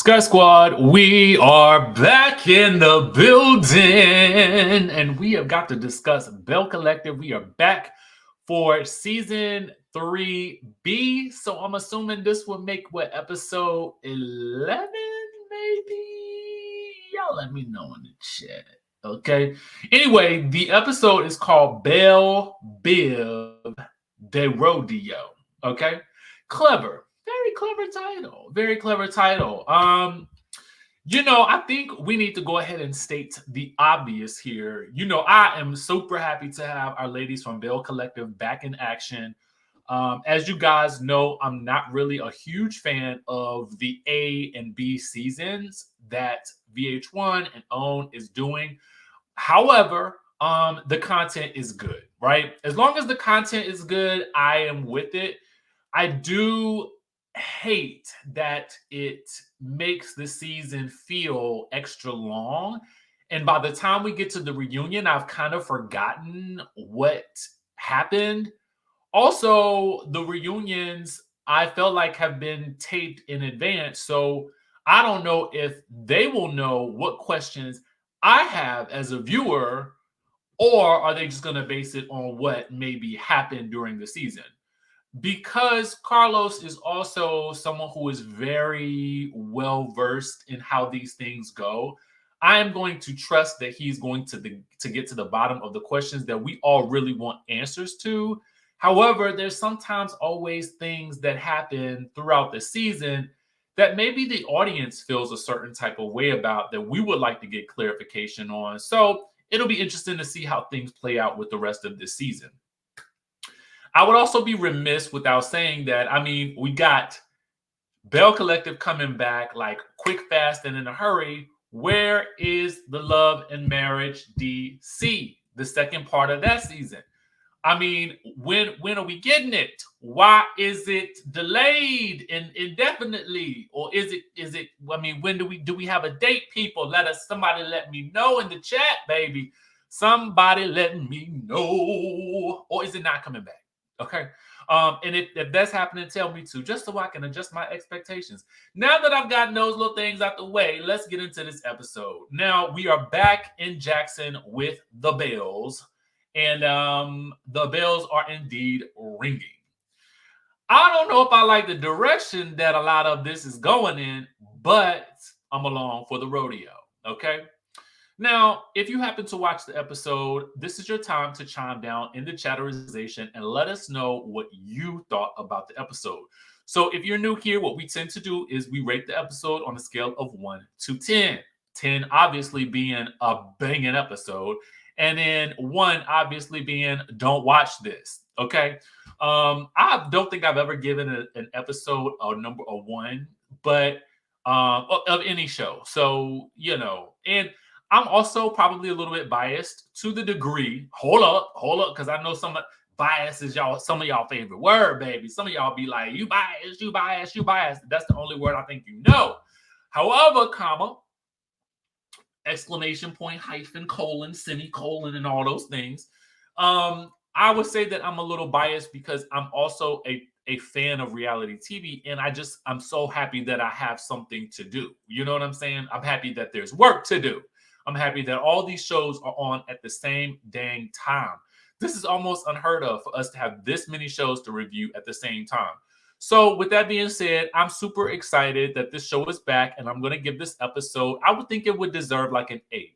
Skye Squad, we are back in the building and we have got to discuss Bell Collective. We are back for season 3B. So I'm assuming this will make what episode 11, maybe? Y'all let me know in the chat. Okay. Anyway, the episode is called Bell Biv de Rodeo. Okay. Clever. Very clever title. Very clever title. I think we need to go ahead and state the obvious here. I am super happy to have our ladies from Bell Collective back in action. As you guys know, I'm not really a huge fan of the A and B seasons that VH1 and OWN is doing. However, the content is good, right? As long as the content is good, I am with it. I do hate that it makes the season feel extra long. And by the time we get to the reunion, I've kind of forgotten what happened. Also, the reunions I felt like have been taped in advance. So I don't know if they will know what questions I have as a viewer, or are they just going to base it on what maybe happened during the season? Because Carlos is also someone who is very well versed in how these things go, I am going to trust that he's going to get to the bottom of the questions that we all really want answers to. However, there's sometimes always things that happen throughout the season that maybe the audience feels a certain type of way about that we would like to get clarification on. So it'll be interesting to see how things play out with the rest of this season. I would also be remiss without saying that, we got Bell Collective coming back like quick, fast, and in a hurry. Where is the Love and Marriage DC? The second part of that season. When are we getting it? Why is it delayed indefinitely? Or is it when do we have a date, people? Somebody let me know in the chat, baby. Somebody let me know. Or is it not coming back? Okay. And if that's happening, tell me too, just so I can adjust my expectations. Now that I've gotten those little things out the way, let's get into this episode. Now, we are back in Jackson with the bells, and the bells are indeed ringing. I don't know if I like the direction that a lot of this is going in, but I'm along for the rodeo. Okay. Now, if you happen to watch the episode, this is your time to chime down in the chatterization and let us know what you thought about the episode. So if you're new here, what we tend to do is we rate the episode on a scale of 1 to 10. 10 obviously being a banging episode, and then 1 obviously being don't watch this. Okay. I don't think I've ever given an episode a number of 1, but of any show. So, and I'm also probably a little bit biased to the degree. Hold up, because I know bias is some of y'all favorite word, baby. Some of y'all be like, you biased, you biased, you biased. That's the only word I think you know. However, comma, exclamation point, hyphen, colon, semicolon, and all those things. I would say that I'm a little biased because I'm also a fan of reality TV, and I'm so happy that I have something to do. You know what I'm saying? I'm happy that there's work to do. I'm happy that all these shows are on at the same dang time. This is almost unheard of for us to have this many shows to review at the same time. So with that being said, I'm super excited that this show is back, and I'm going to give this episode, I would think it would deserve like an 8.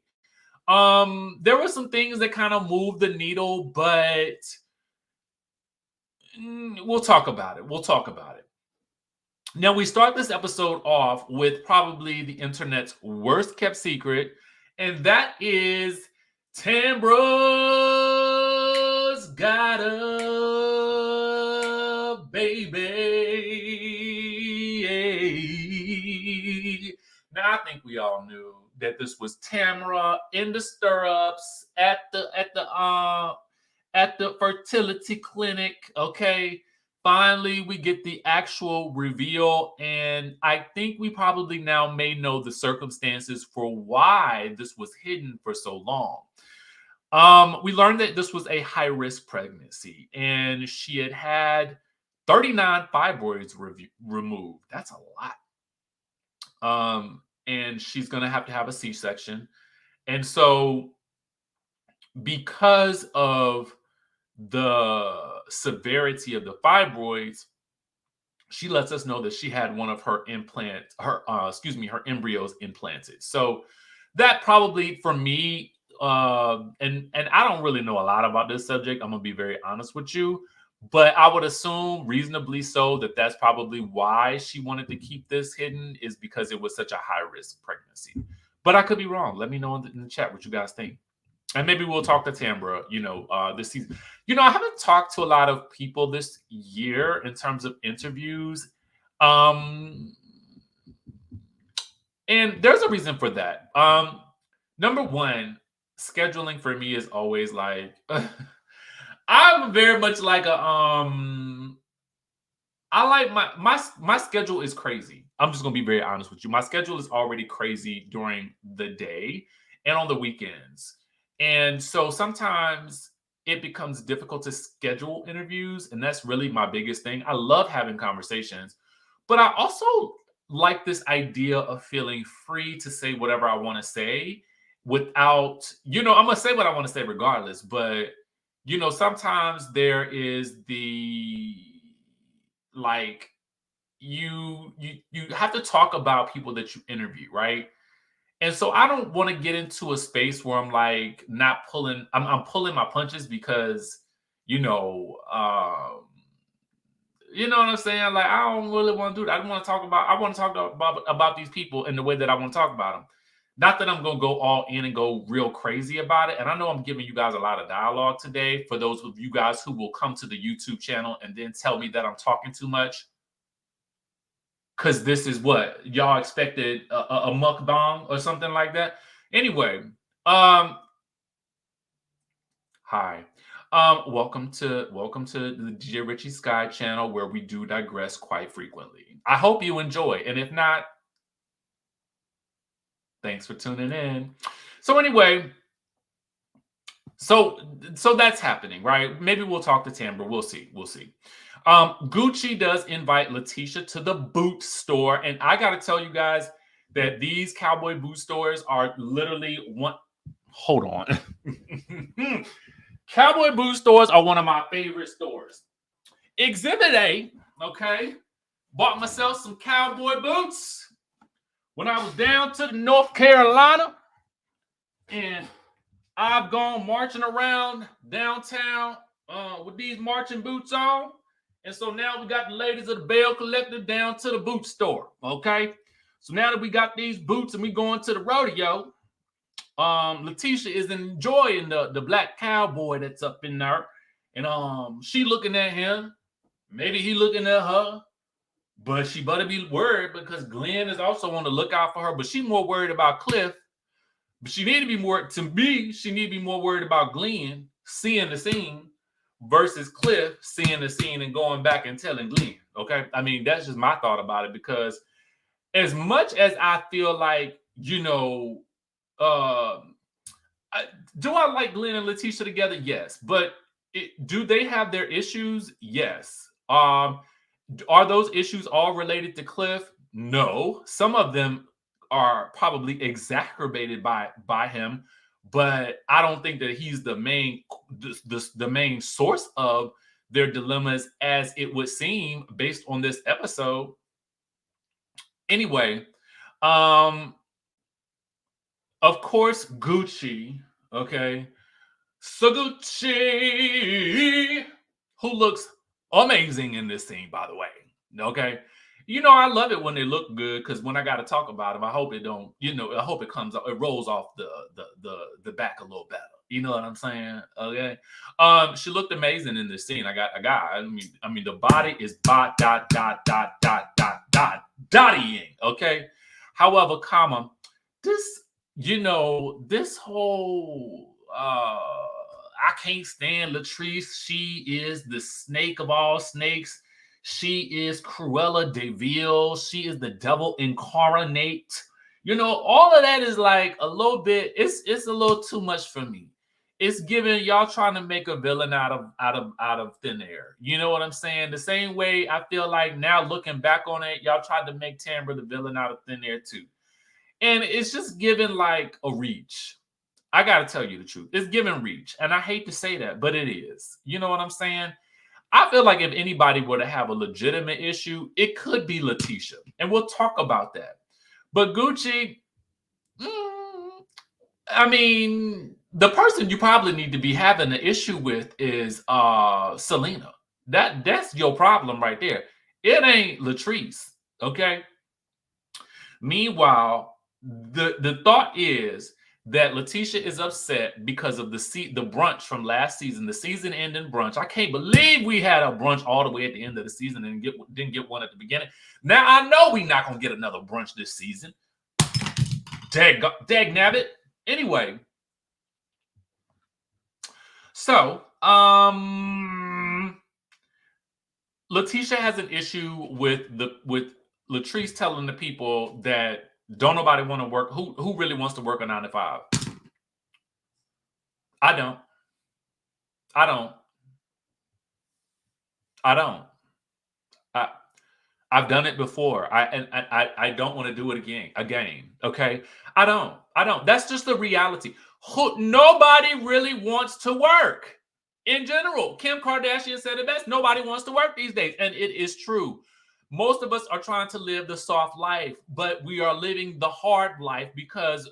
There were some things that kind of moved the needle, but we'll talk about it. Now, we start this episode off with probably the internet's worst kept secret, and that is Tambra's got a baby. Now, I think we all knew that this was Tamra in the stirrups at the fertility clinic. Okay. Finally, we get the actual reveal, and I think we probably now may know the circumstances for why this was hidden for so long. We learned that this was a high-risk pregnancy, and she had 39 fibroids removed. That's a lot. and she's going to have a C-section. And so because of the severity of the fibroids, she lets us know that she had one of her her embryos implanted. So that probably for me, and I don't really know a lot about this subject. I'm gonna be very honest with you, but I would assume reasonably so that that's probably why she wanted to keep this hidden, is because it was such a high risk pregnancy. But I could be wrong. Let me know in the chat what you guys think. And maybe we'll talk to Tambra, this season. I haven't talked to a lot of people this year in terms of interviews. And there's a reason for that. Number one, scheduling for me is always like, I'm very much like I like my schedule is crazy. I'm just gonna be very honest with you. My schedule is already crazy during the day and on the weekends. And so sometimes it becomes difficult to schedule interviews. And that's really my biggest thing. I love having conversations, but I also like this idea of feeling free to say whatever I want to say without, I'm going to say what I want to say regardless. But, sometimes there is the like, you have to talk about people that you interview, right? And so I don't want to get into a space where I'm like not pulling. I'm pulling my punches because, you know, um, you know what I'm saying. Like I don't really want to do that. I want to talk about. I want to talk about these people in the way that I want to talk about them. Not that I'm gonna go all in and go real crazy about it. And I know I'm giving you guys a lot of dialogue today. For those of you guys who will come to the YouTube channel and then tell me that I'm talking too much, because this is what y'all expected, a mukbang or something like that. Anyway, hi. Welcome to the DJRichieSkye channel, where we do digress quite frequently. I hope you enjoy, and if not, thanks for tuning in. So anyway, so that's happening, right? Maybe we'll talk to Tamra. We'll see. Gucci does invite Lateshia to the boot store, and I got to tell you guys that these cowboy boot stores are literally one. Hold on. Cowboy boot stores are one of my favorite stores. Exhibit A, okay, bought myself some cowboy boots when I was down to North Carolina, and I've gone marching around downtown with these marching boots on. And so now we got the ladies of the Bell Collective down to the boot store, okay? So now that we got these boots and we going to the rodeo, Lateshia is enjoying the black cowboy that's up in there. And she looking at him. Maybe he looking at her. But she better be worried because Glenn is also on the lookout for her. But she's more worried about Cliff. But she need to be more, to me, she need to be more worried about Glenn seeing the scene versus Cliff seeing the scene and going back and telling Glenn. Okay. I mean, that's just my thought about it, because as much as I feel like, do I like Glenn and Lateshia together? Yes. But do they have their issues? Yes. Are those issues all related to Cliff? No. Some of them are probably exacerbated by him, but I don't think that he's the main source of their dilemmas, as it would seem based on this episode. Anyway, of course, Gucci, okay? So Gucci, who looks amazing in this scene, by the way, okay? I love it when they look good, because when I got to talk about them, I hope it don't, I hope it rolls off the back a little better. You know what I'm saying? Okay. She looked amazing in this scene. I mean, the body is dottying. Okay. However, this whole I can't stand Latrice. She is the snake of all snakes. She is Cruella de Vil. She is the devil incarnate. All of that is like a little bit, it's a little too much for me. it's giving y'all trying to make a villain out of thin air. You know what I'm saying? The same way I feel like now looking back on it, y'all tried to make Tambra the villain out of thin air too. And it's just giving like a reach. I got to tell you the truth. It's giving reach. And I hate to say that, but it is. You know what I'm saying? I feel like if anybody were to have a legitimate issue, it could be Lateshia. And we'll talk about that. But Gucci, I mean, the person you probably need to be having an issue with is Selena. That's your problem right there. It ain't Latrice, okay? Meanwhile, the thought is that Lateshia is upset because of the brunch from last season, the season-ending brunch. I can't believe we had a brunch all the way at the end of the season and didn't get one at the beginning. Now, I know we're not going to get another brunch this season. Dag nabbit. Anyway, so Lateshia has an issue with Latrice telling the people that don't nobody want to work. Who really wants to work a 9 to 5? I don't. I've done it before. I don't want to do it again. Okay. I don't. That's just the reality. Nobody really wants to work in general. Kim Kardashian said it best. Nobody wants to work these days. And it is true. Most of us are trying to live the soft life, but we are living the hard life because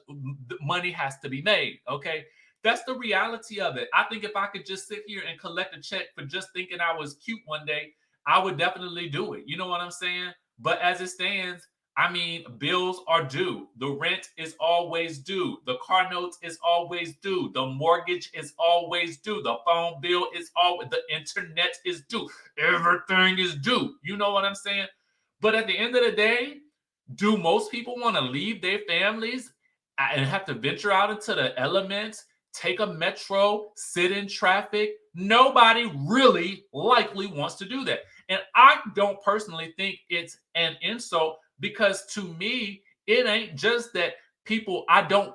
money has to be made. Okay. That's the reality of it. I think if I could just sit here and collect a check for just thinking I was cute one day, I would definitely do it. You know what I'm saying? But as it stands, I mean, bills are due. The rent is always due. The car notes is always due. The mortgage is always due. The phone bill is always, the internet is due. Everything is due. You know what I'm saying? But at the end of the day, do most people want to leave their families and have to venture out into the elements, take a metro, sit in traffic? Nobody really likely wants to do that. And I don't personally think it's an insult, because to me, it ain't just that people, I don't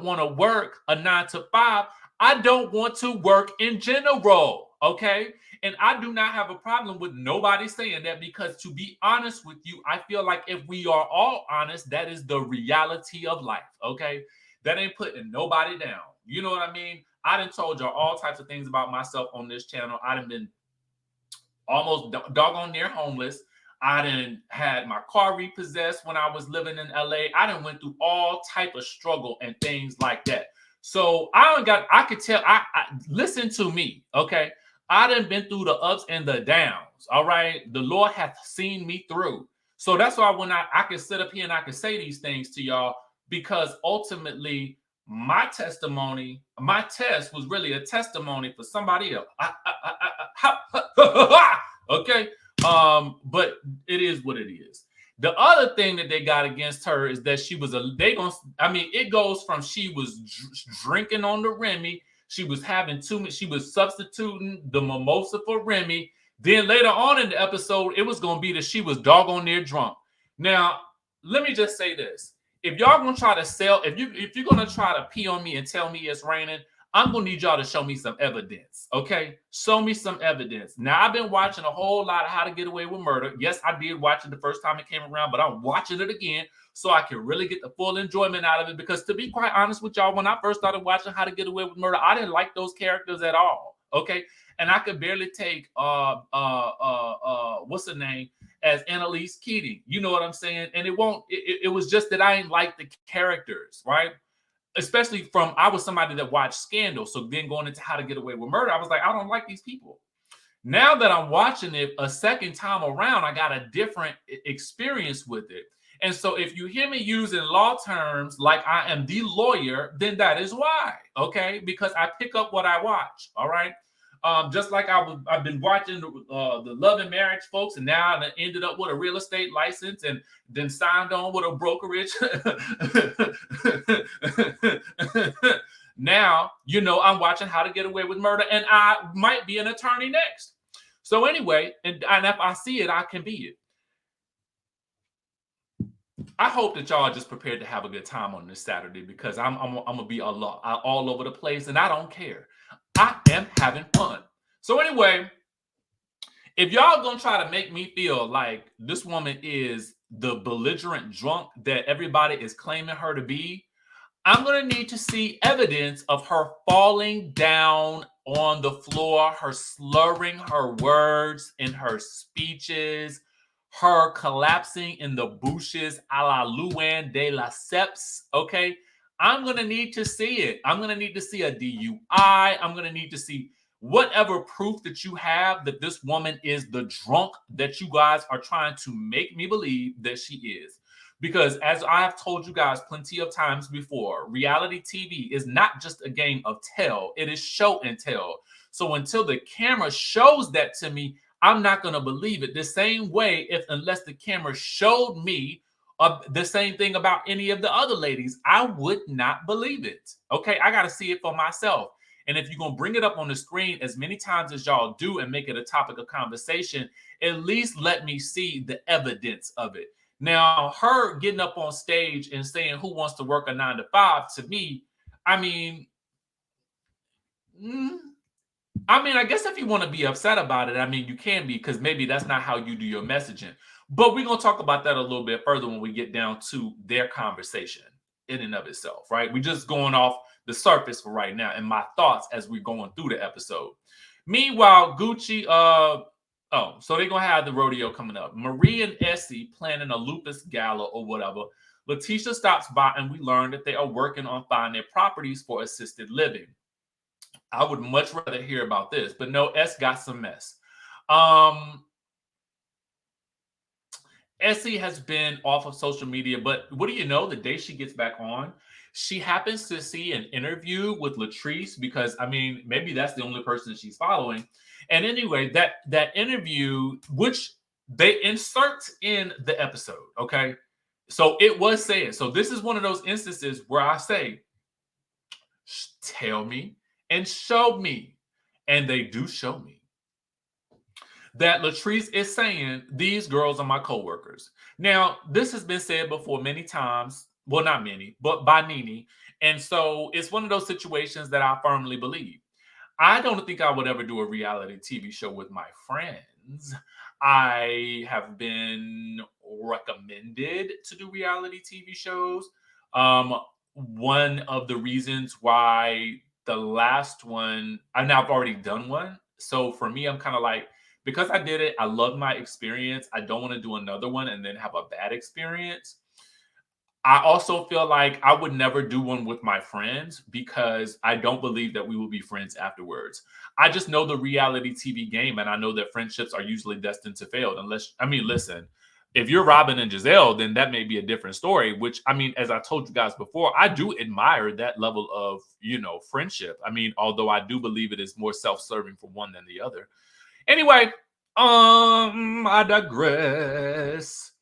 want to work a 9 to 5. I don't want to work in general. Okay. And I do not have a problem with nobody saying that, because to be honest with you, I feel like if we are all honest, that is the reality of life. Okay. That ain't putting nobody down. You know what I mean? I done told y'all all types of things about myself on this channel. I done been almost doggone near homeless. I done had my car repossessed when I was living in LA. I done went through all type of struggle and things like that. So I could tell, listen to me, okay? I done been through the ups and the downs, all right? The Lord hath seen me through. So that's why when I can sit up here and I can say these things to y'all, because ultimately my testimony, my test was really a testimony for somebody else. Okay. But it is what it is. The other thing that they got against her is that it goes from she was drinking on the Remy, she was having too much, she was substituting the mimosa for Remy. Then later on in the episode, it was going to be that she was doggone near drunk. Now, let me just say this. If y'all gonna try to sell, if you're gonna try to pee on me and tell me it's raining, I'm gonna need y'all to show me some evidence. Okay, show me some evidence. Now, I've been watching a whole lot of How to Get Away with Murder. Yes, I did watch it the first time it came around, but I'm watching it again so I can really get the full enjoyment out of it. Because to be quite honest with y'all, when I first started watching How to Get Away with Murder, I didn't like those characters at all. Okay, and I could barely take what's her name as Annalise Keating. You know what I'm saying? And it was just that I didn't like the characters, right? Especially I was somebody that watched Scandal. So then going into How to Get Away with Murder, I was like, I don't like these people. Now that I'm watching it a second time around, I got a different experience with it. And so if you hear me using law terms like I am the lawyer, then that is why, okay? Because I pick up what I watch, all right? Just like I've been watching the Love and Marriage folks, and now I ended up with a real estate license and then signed on with a brokerage. Now, I'm watching How to Get Away with Murder, and I might be an attorney next. So anyway, and if I see it, I can be it. I hope that y'all are just prepared to have a good time on this Saturday because I'm gonna be all over the place and I don't care. I am having fun. So anyway, if y'all gonna try to make me feel like this woman is the belligerent drunk that everybody is claiming her to be, I'm going to need to see evidence of her falling down on the floor, her slurring her words in her speeches, her collapsing in the bushes a la Luan de Lesseps. Okay. I'm going to need to see it. I'm going to need to see a DUI. I'm going to need to see whatever proof that you have that this woman is the drunk that you guys are trying to make me believe that she is. Because as I have told you guys plenty of times before, reality TV is not just a game of tell, it is show and tell. So until the camera shows that to me, I'm not going to believe it. The same way, if unless the camera showed me the same thing about any of the other ladies, I would not believe it. Okay, I got to see it for myself. And if you're going to bring it up on the screen as many times as y'all do and make it a topic of conversation, at least let me see the evidence of it. Now, her getting up on stage and saying who wants to work a 9 to 5, to me, I mean, mm, I guess if you want to be upset about it, I mean, you can be because maybe that's not how you do your messaging. But we're going to talk about that a little bit further when we get down to their conversation in and of itself, right? We're just going off the surface for right now and my thoughts as we're going through the episode. Meanwhile, Gucci, so they're going to have the rodeo coming up. Marie and Essie planning a lupus gala or whatever. Lateshia stops by and we learn that they are working on finding properties for assisted living. I would much rather hear about this, but no, S got some mess. Essie has been off of social media, but what do you know? The day she gets back on, she happens to see an interview with Latrice because I mean, maybe that's the only person she's following. And anyway, that interview, which they insert in the episode, okay? So it was said. So this is one of those instances where I say, tell me and show me. And they do show me that Latrice is saying, these girls are my coworkers. Now, this has been said before many times. Well, not many, but by Nene. And so it's one of those situations that I firmly believe. I don't think I would ever do a reality TV show with my friends. I have been recommended to do reality TV shows. One of the reasons why the last one, I've already done one. So for me, I'm kind of like, because I did it, I love my experience. I don't want to do another one and then have a bad experience. I also feel like I would never do one with my friends because I don't believe that we will be friends afterwards. I just know the reality TV game and I know that friendships are usually destined to fail unless, I mean, listen, if you're Robin and Giselle, then that may be a different story, which I mean, as I told you guys before, I do admire that level of, friendship. I mean, although I do believe it is more self-serving for one than the other. Anyway, I digress.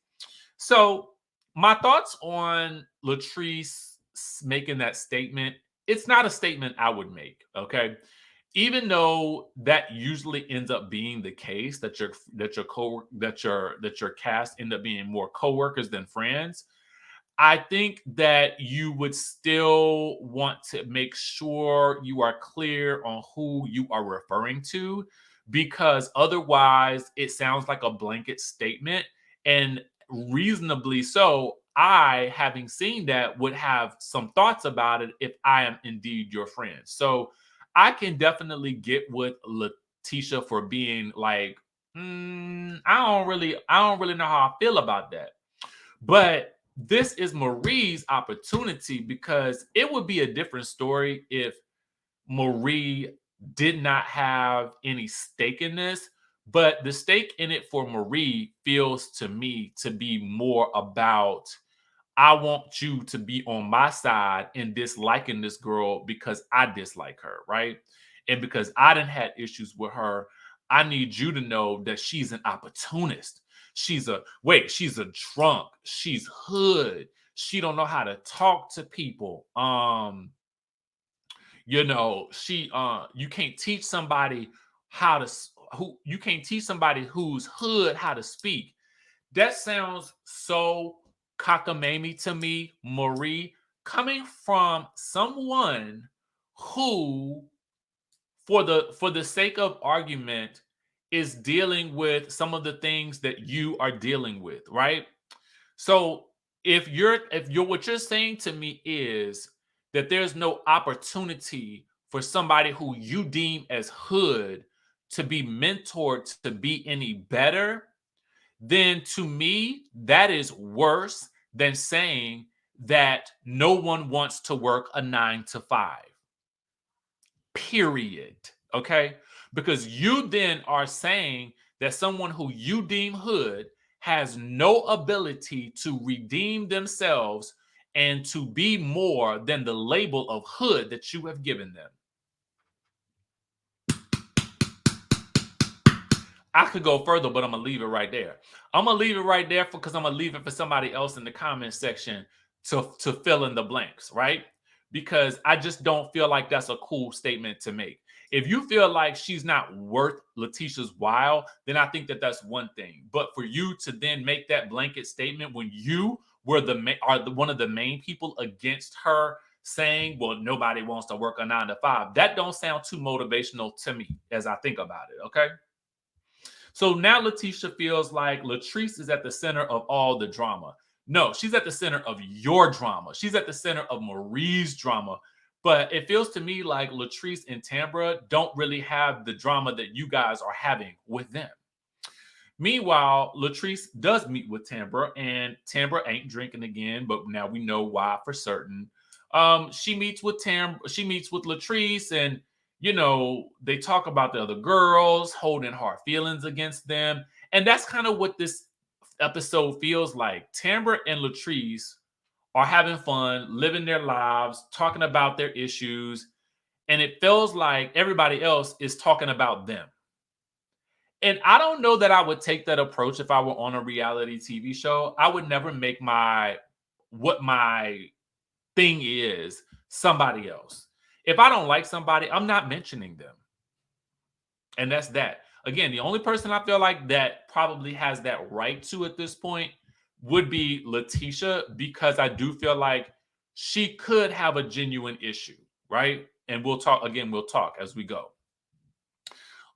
So, my thoughts on Latrice making that statement, it's not a statement I would make, okay? Even though that usually ends up being the case that your cast end up being more coworkers than friends, I think that you would still want to make sure you are clear on who you are referring to because otherwise it sounds like a blanket statement. And reasonably so, I, having seen that, would have some thoughts about it if I am indeed your friend. So I can definitely get with Letitia for being like, I don't really know how I feel about that. But this is Marie's opportunity because it would be a different story if Marie did not have any stake in this. But the stake in it for Marie feels to me to be more about I want you to be on my side in disliking this girl because I dislike her, right? And because I didn't had issues with her, I need you to know that she's an opportunist. She's a drunk. She's hood. She don't know how to talk to people. She you can't teach somebody how to who you can't teach somebody who's hood how to speak. That sounds so cockamamie to me, Marie, coming from someone who, for the sake of argument, is dealing with some of the things that you are dealing with, right? So if you're what you're saying to me is that there's no opportunity for somebody who you deem as hood to be mentored to be any better, then to me that is worse than saying that no one wants to work a 9 to 5. Period. Okay? Because you then are saying that someone who you deem hood has no ability to redeem themselves and to be more than the label of hood that you have given them. I could go further, but I'm gonna leave it right there. I'm gonna leave it right there because I'm gonna leave it for somebody else in the comment section to fill in the blanks, right? Because I just don't feel like that's a cool statement to make. If you feel like she's not worth Lateshia's while, then I think that that's one thing. But for you to then make that blanket statement when you were one of the main people against her saying, "Well, nobody wants to work a 9 to 5," that don't sound too motivational to me as I think about it. Okay. So now Lateshia feels like Latrice is at the center of all the drama. No, she's at the center of your drama. She's at the center of Marie's drama. But it feels to me like Latrice and Tambra don't really have the drama that you guys are having with them. Meanwhile, Latrice does meet with Tambra, and Tambra ain't drinking again, but now we know why for certain. She meets with she meets with Latrice, and they talk about the other girls holding hard feelings against them. And that's kind of what this episode feels like. Tambra and Latrice are having fun, living their lives, talking about their issues, and it feels like everybody else is talking about them. And I don't know that I would take that approach if I were on a reality TV show. I would never make what my thing is somebody else. If I don't like somebody, I'm not mentioning them. And that's that. Again, the only person I feel like that probably has that right to at this point would be Lateshia, because I do feel like she could have a genuine issue, right? And we'll talk as we go.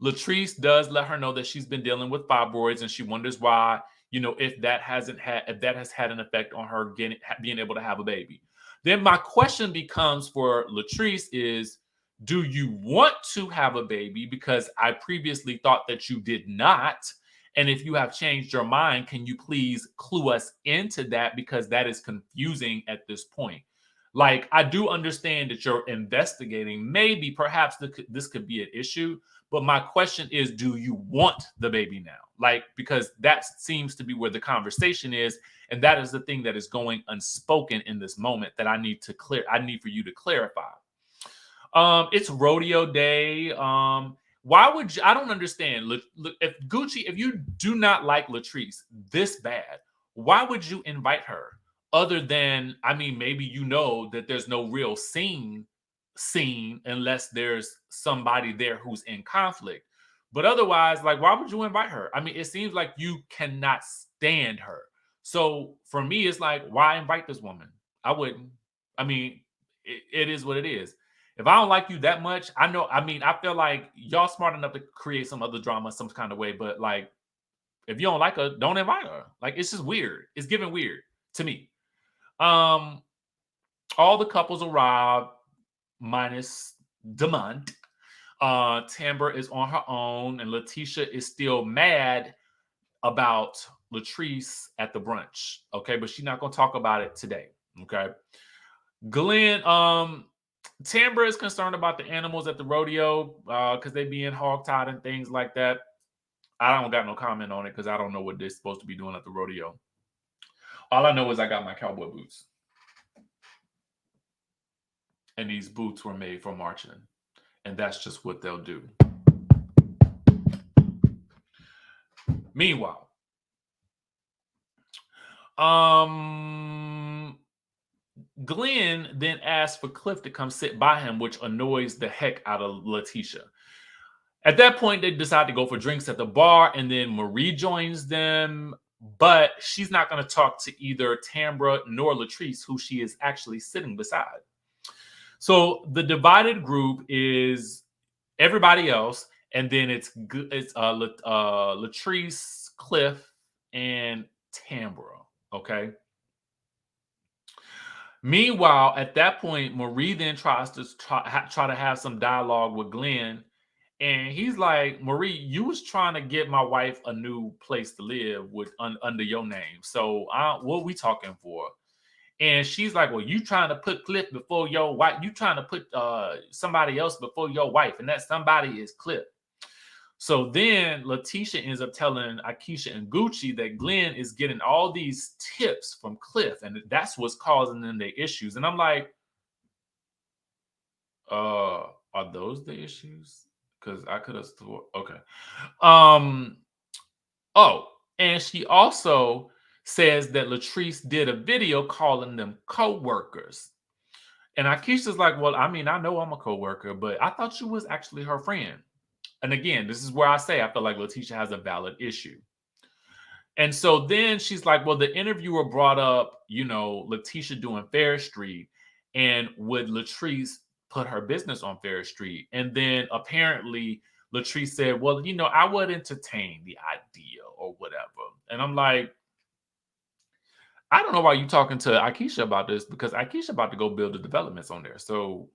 Latrice does let her know that she's been dealing with fibroids, and she wonders why, if that has had an effect on her being able to have a baby. Then my question becomes for Latrice is, do you want to have a baby? Because I previously thought that you did not. And if you have changed your mind, can you please clue us into that? Because that is confusing at this point. Like, I do understand that you're investigating. Maybe, perhaps this could be an issue. But my question is, do you want the baby now? Like, because that seems to be where the conversation is. And that is the thing that is going unspoken in this moment that I need for you to clarify. It's rodeo day. Why would you? I don't understand. Look, if you do not like Latrice this bad, why would you invite her? Other than, maybe that there's no real scene unless there's somebody there who's in conflict. But otherwise, like, why would you invite her? It seems like you cannot stand her. So for me, it's like, why invite this woman? I wouldn't. It is what it is. If I don't like you that much, I feel like y'all smart enough to create some other drama some kind of way. But like, if you don't like her, don't invite her. Like, it's just weird. It's giving weird to me. All the couples arrive minus Demont. Tambra is on her own, and Lateshia is still mad about Latrice at the brunch. Okay, but she's not gonna talk about it today. Okay. Glenn, Tambra is concerned about the animals at the rodeo because they being hogtied and things like that. I don't got no comment on it because I don't know what they're supposed to be doing at the rodeo. All I know is I got my cowboy boots. And these boots were made for marching. And that's just what they'll do. Meanwhile, Glenn then asks for Cliff to come sit by him, which annoys the heck out of Lateshia. At that point, they decide to go for drinks at the bar, and then Marie joins them. but she's not going to talk to either Tambra nor Latrice, who she is actually sitting beside. So the divided group is everybody else, and then Latrice, Cliff, and Tambra. Okay. Meanwhile, at that point, Marie then tries to try to have some dialogue with Glenn, and he's like, "Marie, you was trying to get my wife a new place to live with under your name. So, what we talking for?" And she's like, "Well, you trying to put Cliff before your wife? You trying to put somebody else before your wife, and that somebody is Cliff." So then Lateshia ends up telling Akeisha and Gucci that Glenn is getting all these tips from Cliff, and that's what's causing them their issues. And I'm like, are those the issues? Because I could have thought, okay. Um, oh, and she also says that Latrice did a video calling them co-workers. And Akeisha's like, well, I mean, I know I'm a co-worker, but I thought you was actually her friend. And again, this is where I say I feel like Lateshia has a valid issue. And so then she's like, well, the interviewer brought up, Lateshia doing Fair Street, and would Latrice put her business on Fair Street? And then apparently Latrice said, well, I would entertain the idea or whatever. And I'm like, I don't know why you talking to Akeisha about this, because Akeisha about to go build the developments on there. So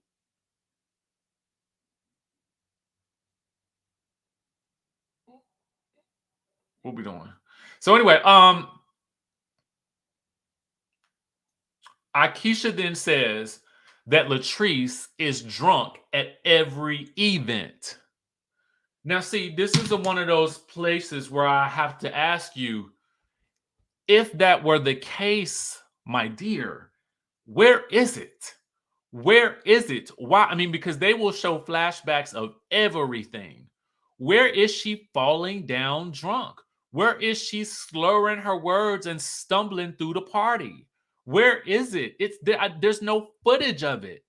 what we doing? So anyway, Akeisha then says that Latrice is drunk at every event. Now, see, this is one of those places where I have to ask you, if that were the case, my dear, where is it? Where is it? Why? I mean, because they will show flashbacks of everything. Where is she falling down drunk? Where is she slurring her words and stumbling through the party? Where is it? There's no footage of it.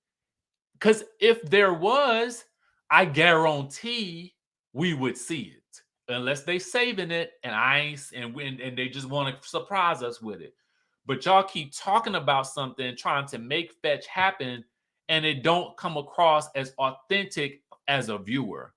Because if there was, I guarantee we would see it. Unless they saving it and and they just want to surprise us with it. But y'all keep talking about something, trying to make fetch happen, and it don't come across as authentic as a viewer.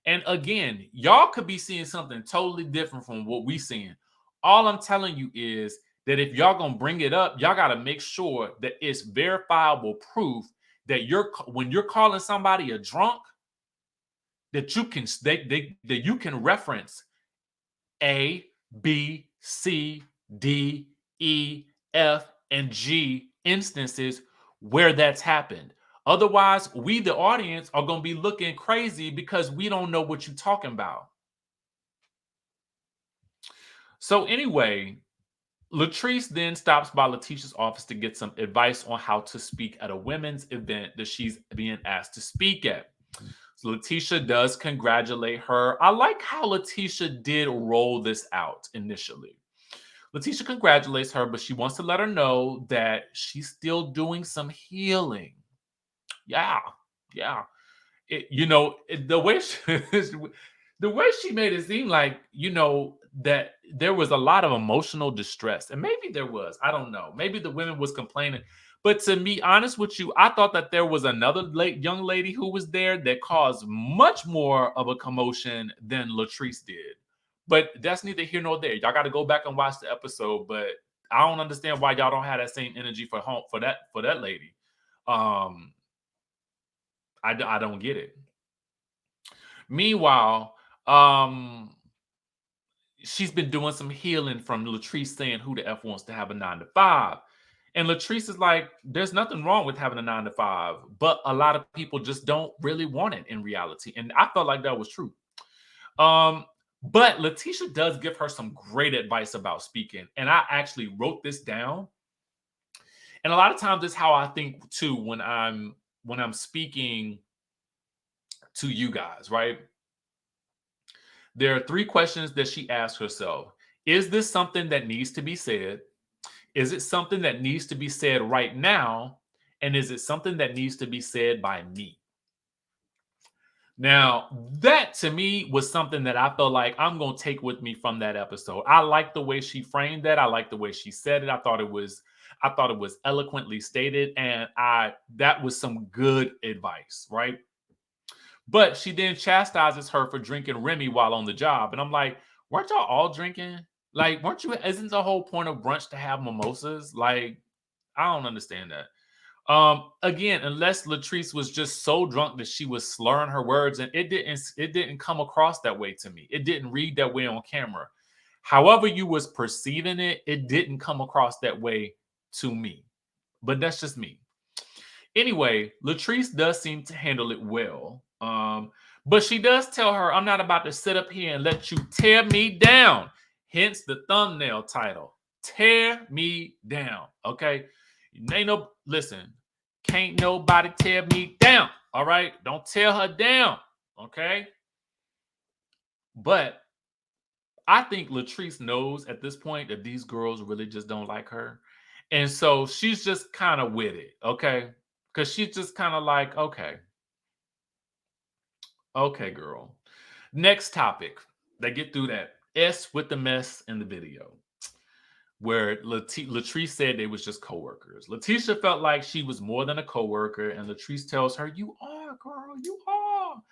And again, y'all could be seeing something totally different from what we seeing. All I'm telling you is that if y'all gonna bring it up, y'all gotta make sure that it's verifiable proof that when you're calling somebody a drunk, that you can reference A, B, C, D, E, F, and G instances where that's happened. Otherwise, we, the audience, are going to be looking crazy because we don't know what you're talking about. So, anyway, Latrice then stops by Letitia's office to get some advice on how to speak at a women's event that she's being asked to speak at. So Lateshia does congratulate her. I like how Lateshia did roll this out initially. Lateshia congratulates her, but she wants to let her know that she's still doing some healing. Yeah, yeah. The way the way she made it seem like, that there was a lot of emotional distress, and maybe there was. I don't know. Maybe the women was complaining, but to be honest with you, I thought that there was another young lady who was there that caused much more of a commotion than Latrice did. But that's neither here nor there. Y'all got to go back and watch the episode. But I don't understand why y'all don't have that same energy for that lady. I don't get it. Meanwhile, she's been doing some healing from Latrice saying who the F wants to have a 9 to 5. And Latrice is like, there's nothing wrong with having a 9 to 5, but a lot of people just don't really want it in reality. And I felt like that was true. But Lateshia does give her some great advice about speaking. And I actually wrote this down. And a lot of times it's how I think too when I'm speaking to you guys, right? There are 3 questions that she asks herself. Is this something that needs to be said? Is it something that needs to be said right now? And is it something that needs to be said by me? Now, that to me was something that I felt like I'm going to take with me from that episode. I like the way she framed that. I like the way she said it. I thought it was eloquently stated, and I that was some good advice, right? But she then chastises her for drinking Remy while on the job. And I'm like, weren't y'all all drinking? Like, weren't you? Isn't the whole point of brunch to have mimosas? Like, I don't understand that. Again, unless Latrice was just so drunk that she was slurring her words, and it didn't come across that way to me. It didn't read that way on camera. However, you was perceiving it, it didn't come across that way to me. But that's just me. Anyway, Latrice does seem to handle it well. But she does tell her, I'm not about to sit up here and let you tear me down. Hence the thumbnail title. Tear me down. Okay. Ain't no listen, can't nobody tear me down. All right. Don't tear her down. Okay. But I think Latrice knows at this point that these girls really just don't like her. And so she's just kind of with it. Okay. Because she's just kind of like, okay, girl. Next topic. They get through that. S with the mess in the video, where Latrice said they was just coworkers. Lateshia felt like she was more than a coworker, and Latrice tells her, "You are, girl. You are."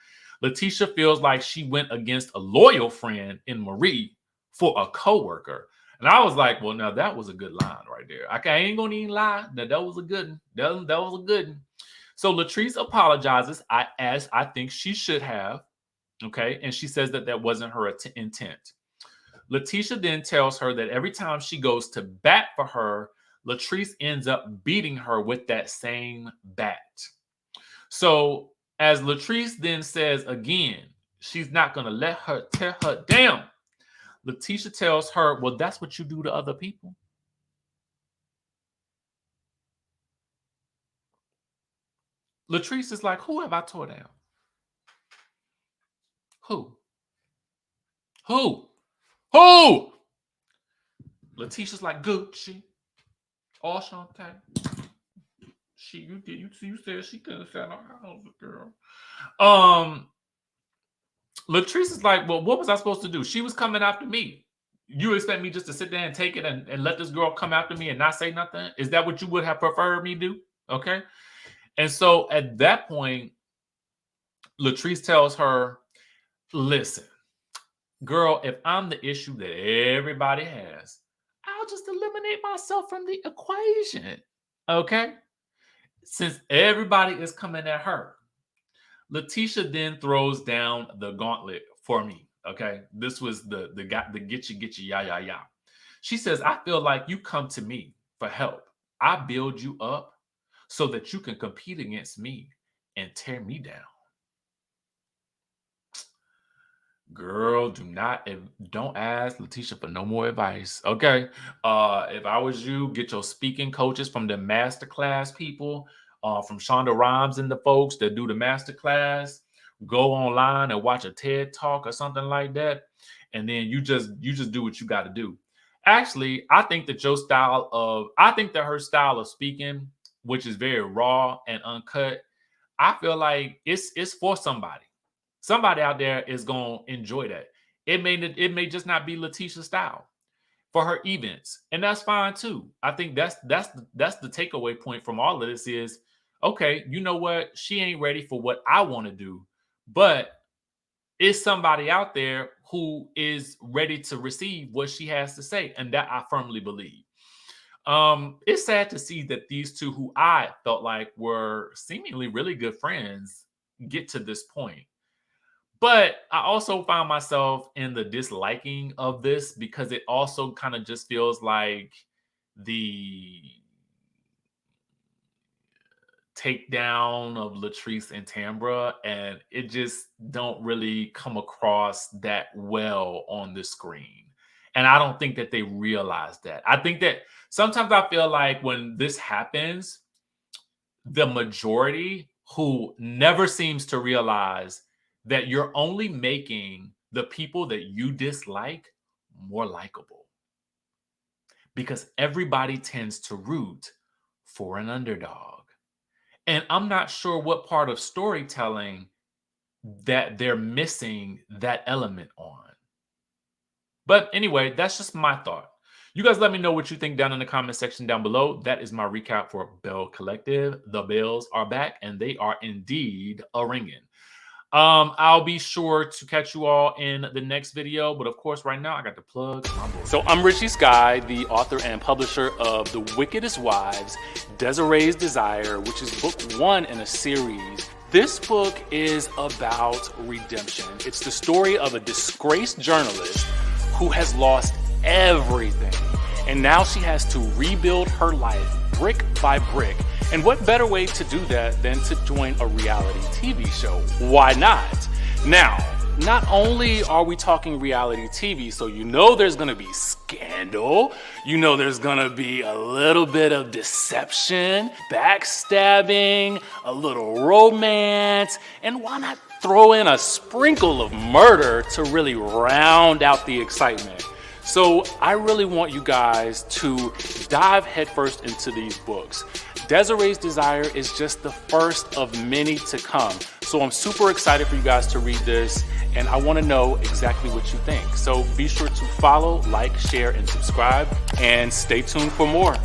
Lateshia feels like she went against a loyal friend in Marie for a coworker. And I was like, well, now that was a good line right there. I ain't gonna even lie. That was a good one. That was a good one. So Latrice apologizes, as I think she should have. Okay. And she says that that wasn't her intent. Lateshia then tells her that every time she goes to bat for her, Latrice ends up beating her with that same bat. So, as Latrice then says again, she's not going to let her tear her down. Lateshia tells her, well, that's what you do to other people. Latrice is like, who have I tore down? Who? Who? Who? Letitia's like, Gucci. All Shantae. You said she couldn't sell her house, girl. Latrice is like, well, what was I supposed to do? She was coming after me. You expect me just to sit there and take it and let this girl come after me and not say nothing? Is that what you would have preferred me do? Okay. And so at that point, Latrice tells her, listen, girl, if I'm the issue that everybody has, I'll just eliminate myself from the equation. Okay. Since everybody is coming at her. Lateshia then throws down the gauntlet for me. Okay. This was the get you, yeah. She says, I feel like you come to me for help. I build you up so that you can compete against me and tear me down. Girl, don't ask Lateshia for no more advice. Okay. If I was you, get your speaking coaches from the masterclass people, from Shonda Rhimes and the folks that do the masterclass. Go online and watch a TED talk or something like that. And then you just do what you got to do. Actually, I think that her style of speaking, which is very raw and uncut, I feel like it's for somebody. Somebody out there is gonna enjoy that. It may just not be Letitia's style for her events, and that's fine too. I think that's the takeaway point from all of this is okay. You know what? She ain't ready for what I want to do, but it's somebody out there who is ready to receive what she has to say, and that I firmly believe. It's sad to see that these two, who I felt like were seemingly really good friends, get to this point. But I also found myself in the disliking of this because it also kind of just feels like the takedown of Latrice and Tambra, and it just don't really come across that well on the screen. And I don't think that they realize that. I think that sometimes I feel like when this happens, the majority who never seems to realize that you're only making the people that you dislike more likable because everybody tends to root for an underdog. And I'm not sure what part of storytelling that they're missing that element on. But anyway, that's just my thought. You guys let me know what you think down in the comment section down below. That is my recap for Belle Collective. The Bells are back, and they are indeed a-ringing. I'll be sure to catch you all in the next video. But of course, right now, I got to plug my book. So I'm Richie Skye, the author and publisher of The Wickedest Wives, Desiree's Desire, which is book 1 in a series. This book is about redemption. It's the story of a disgraced journalist who has lost everything. And now she has to rebuild her life brick by brick. And what better way to do that than to join a reality TV show? Why not? Now, not only are we talking reality TV, so you know there's gonna be scandal, you know there's gonna be a little bit of deception, backstabbing, a little romance, and why not throw in a sprinkle of murder to really round out the excitement? So I really want you guys to dive headfirst into these books. Desiree's Desire is just the first of many to come. So I'm super excited for you guys to read this, and I want to know exactly what you think. So be sure to follow, like, share, and subscribe, and stay tuned for more.